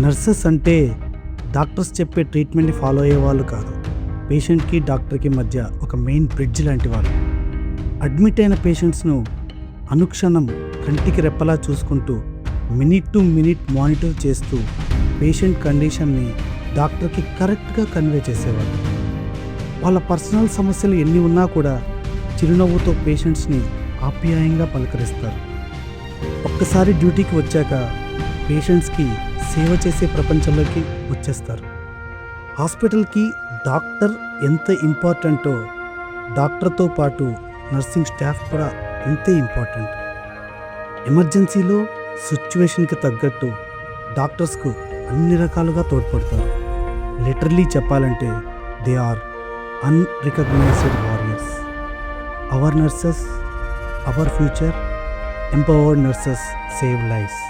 Nurses అంటే doctors చెప్పే ట్రీట్మెంట్ని follow అయ్యే వాళ్ళు కాదు. పేషెంట్కి డాక్టర్కి మధ్య ఒక మెయిన్ బ్రిడ్జ్ లాంటి వాళ్ళు. అడ్మిట్ అయిన పేషెంట్స్ను అనుక్షణం కంటికి రెప్పలా చూసుకుంటూ మినిట్ టు మినిట్ మానిటర్ చేస్తూ పేషెంట్ కండిషన్ని డాక్టర్కి కరెక్ట్గా కన్వే చేసేవాళ్ళు. వాళ్ళ పర్సనల్ సమస్యలు ఎన్ని ఉన్నా కూడా చిరునవ్వుతో పేషెంట్స్ని ఆప్యాయంగా పలకరిస్తారు. ఒక్కసారి డ్యూటీకి వచ్చాక పేషెంట్స్కి సేవ చేసే ప్రపంచంలోకి వచ్చేస్తారు. హాస్పిటల్కి డాక్టర్ ఎంత ఇంపార్టెంటో డాక్టర్తో పాటు నర్సింగ్ స్టాఫ్ కూడా అంతే ఇంపార్టెంట్. ఎమర్జెన్సీలో సిచ్యువేషన్కి తగ్గట్టు డాక్టర్స్కు అన్ని రకాలుగా తోడ్పడతారు. లిటరలీ చెప్పాలంటే they are unrecognised warriors. Our nurses, our future. Empowered nurses save lifes.